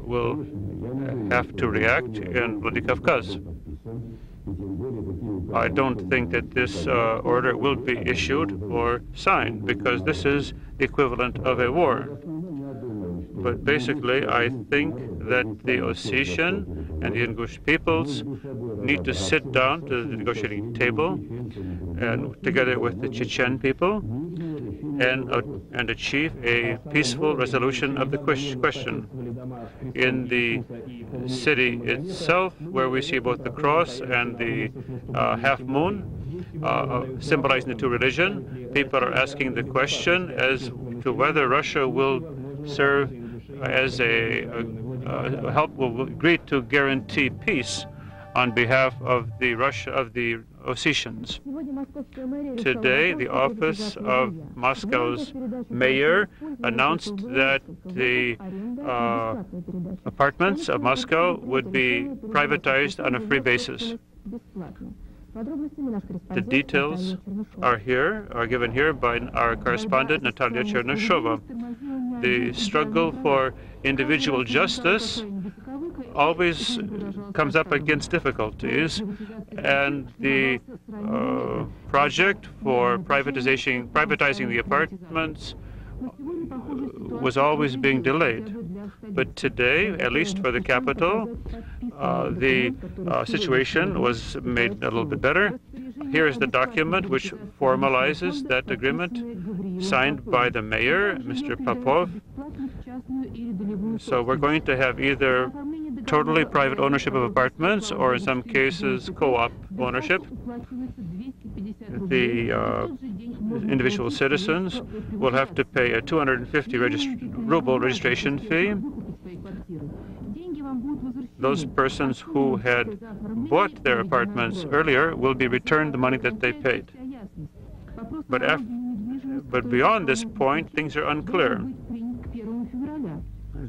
will have to react in Vladikavkaz. I don't think that this order will be issued or signed, because this is the equivalent of a war. But basically, I think that the Ossetian and the Ingush peoples need to sit down to the negotiating table and together with the Chechen people and achieve a peaceful resolution of the question. In the city itself, where we see both the cross and the half moon symbolizing the two religions, people are asking the question as to whether Russia will serve as will agree to guarantee peace on behalf of the Ossetians. Today, the office of Moscow's mayor announced that the apartments of Moscow would be privatized on a free basis. The details are given here by our correspondent, Natalia Chernyshova. The struggle for individual justice always comes up against difficulties, and the project for privatizing the apartments was always being delayed. But today, at least for the capital, the situation was made a little bit better. Here is the document which formalizes that agreement, signed by the mayor, Mr. Popov. So we're going to have either totally private ownership of apartments, or in some cases co-op ownership. The individual citizens will have to pay a 250 ruble registration fee. Those persons who had bought their apartments earlier will be returned the money that they paid. But beyond this point, things are unclear.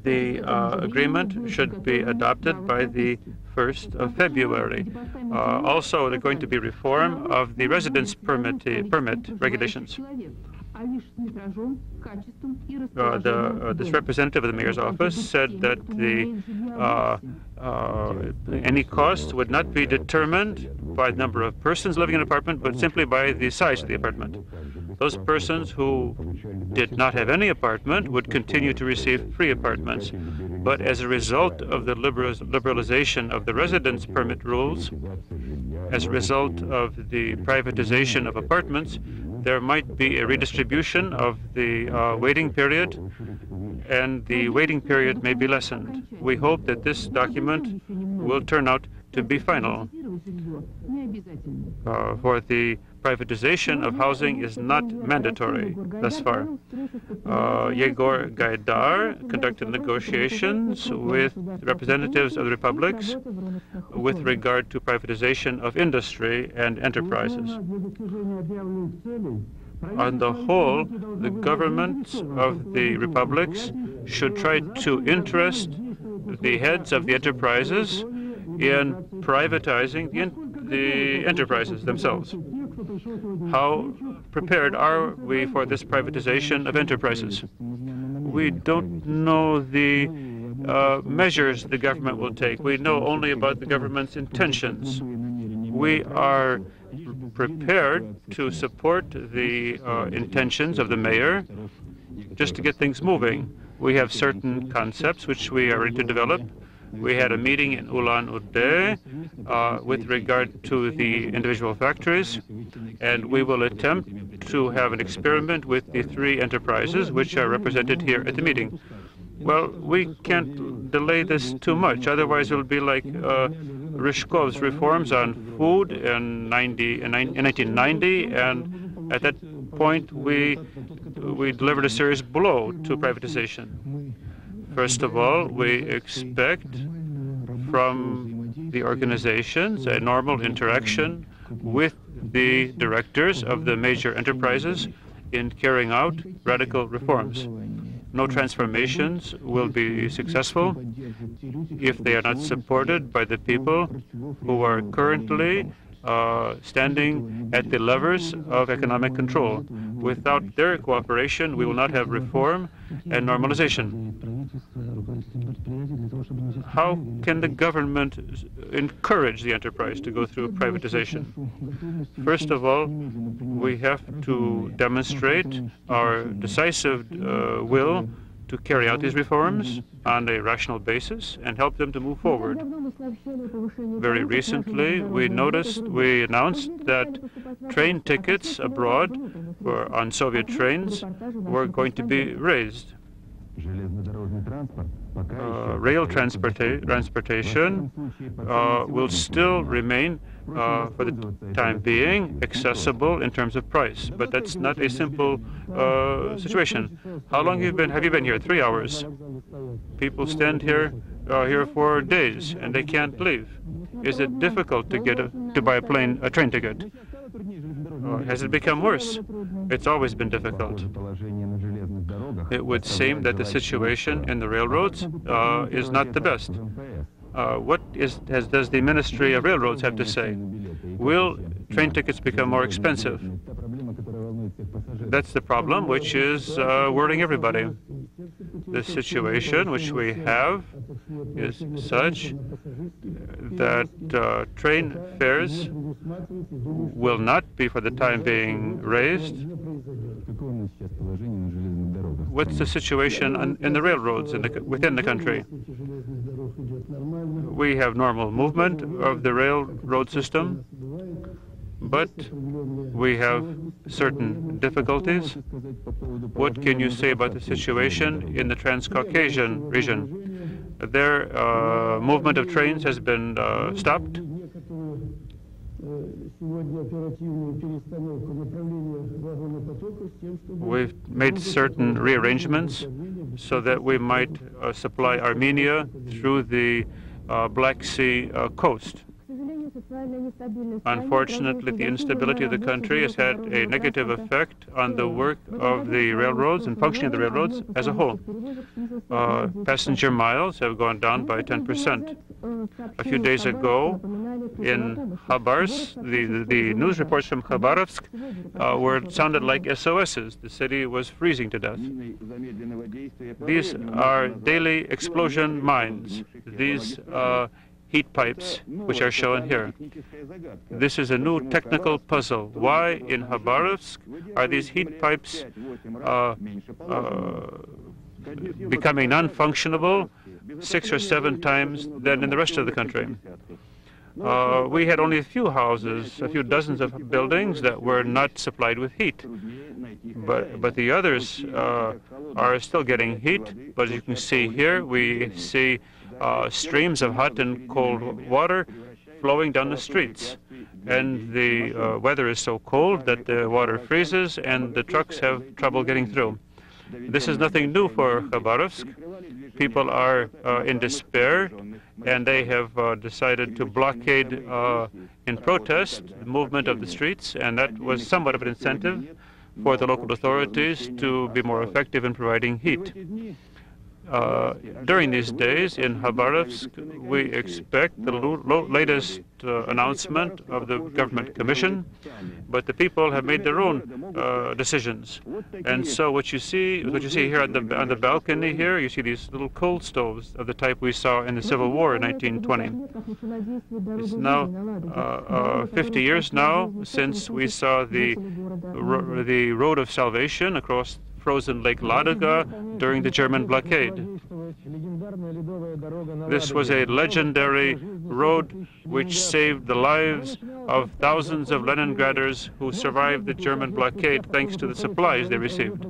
The agreement should be adopted by the 1st of February. Also, there's going to be reform of the residence permit regulations. This representative of the mayor's office said that any cost would not be determined by the number of persons living in an apartment, but simply by the size of the apartment. Those persons who did not have any apartment would continue to receive free apartments. But as a result of the liberalization of the residence permit rules, as a result of the privatization of apartments, there might be a redistribution of the waiting period, and the waiting period may be lessened. We hope that this document will turn out to be final. For the privatization of housing is not mandatory thus far. Yegor Gaidar conducted negotiations with representatives of the republics with regard to privatization of industry and enterprises. On the whole, the governments of the republics should try to interest the heads of the enterprises in privatizing the enterprises themselves. How prepared are we for this privatization of enterprises? We don't know the measures the government will take. We know only about the government's intentions. We are prepared to support the intentions of the mayor just to get things moving. We have certain concepts which we are ready to develop. We had a meeting in Ulan-Ude with regard to the individual factories, and we will attempt to have an experiment with the 3 enterprises which are represented here at the meeting. Well, we can't delay this too much, otherwise it will be like Ryzhkov's reforms on food in 1990, and at that point we delivered a serious blow to privatization. First of all, we expect from the organizations a normal interaction with the directors of the major enterprises in carrying out radical reforms. No transformations will be successful if they are not supported by the people who are currently standing at the levers of economic control. Without their cooperation, we will not have reform and normalization. How can the government encourage the enterprise to go through privatization? First of all, we have to demonstrate our decisive will to carry out these reforms on a rational basis and help them to move forward. Very recently, we announced that train tickets abroad on Soviet trains were going to be raised. Rail transportation will still remain, for the time being, accessible in terms of price. But that's not a simple situation. How long have you been here? 3 hours. People stand here for days, and they can't leave. Is it difficult to buy a train ticket? Has it become worse? It's always been difficult. It would seem that the situation in the railroads is not the best. What does the Ministry of Railroads have to say? Will train tickets become more expensive? That's the problem which is worrying everybody. The situation which we have is such that train fares will not be, for the time being, raised. What's the situation in the railroads within the country? We have normal movement of the railroad system, but we have certain difficulties. What can you say about the situation in the Transcaucasian region? Their movement of trains has been stopped. We've made certain rearrangements so that we might supply Armenia through the Black Sea coast. Unfortunately, the instability of the country has had a negative effect on the work of the railroads and functioning of the railroads as a whole. Passenger miles have gone down by 10%. A few days ago, in Khabarovsk, the news reports from Khabarovsk sounded like SOSs. The city was freezing to death. These are daily explosion mines. These heat pipes, which are shown here. This is a new technical puzzle. Why in Khabarovsk are these heat pipes becoming non-functionable 6 or 7 times than in the rest of the country? We had only a few houses, a few dozens of buildings that were not supplied with heat. But the others are still getting heat. But as you can see here, we see streams of hot and cold water flowing down the streets. And the weather is so cold that the water freezes and the trucks have trouble getting through. This is nothing new for Khabarovsk. People are in despair, and they have decided to blockade in protest the movement of the streets, and that was somewhat of an incentive for the local authorities to be more effective in providing heat. During these days in Khabarovsk, we expect the latest announcement of the government commission, but the people have made their own decisions. And so what you see here on the balcony here, you see these little coal stoves of the type we saw in the Civil War in 1920. It's now 50 years now since we saw the Road of Salvation across frozen Lake Ladoga during the German blockade. This was a legendary road which saved the lives of thousands of Leningraders who survived the German blockade thanks to the supplies they received.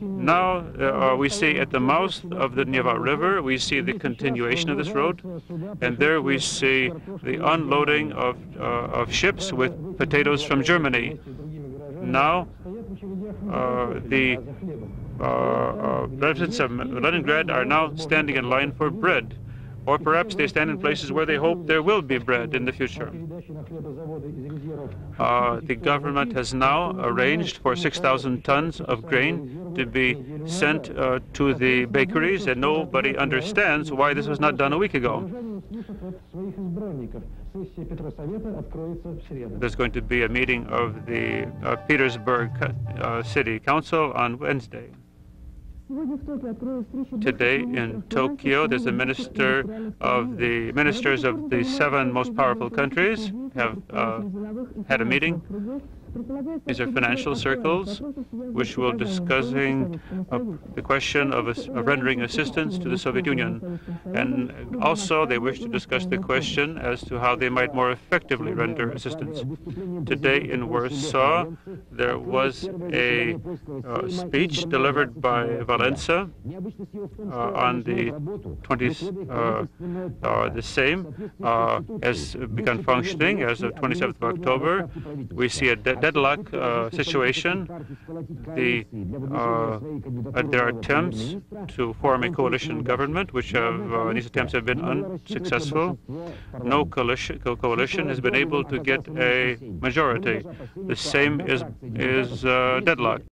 Now we see at the mouth of the Neva River, we see the continuation of this road, and there we see the unloading of ships with potatoes from Germany. Now the residents of Leningrad are now standing in line for bread, or perhaps they stand in places where they hope there will be bread in the future. The government has now arranged for 6,000 tons of grain to be sent to the bakeries, and nobody understands why this was not done a week ago. There's going to be a meeting of the Petersburg City Council on Wednesday. Today in Tokyo, there's a ministers of the 7 most powerful countries have had a meeting. These are financial circles which will discussing the question of rendering assistance to the Soviet Union. And also they wish to discuss the question as to how they might more effectively render assistance. Today in Warsaw, there was a speech delivered by Valenza on the 20th, the same has begun functioning as of 27th of October. We see a deadlock situation. There are attempts to form a coalition government, which these attempts have been unsuccessful. No coalition has been able to get a majority. The same is deadlocked.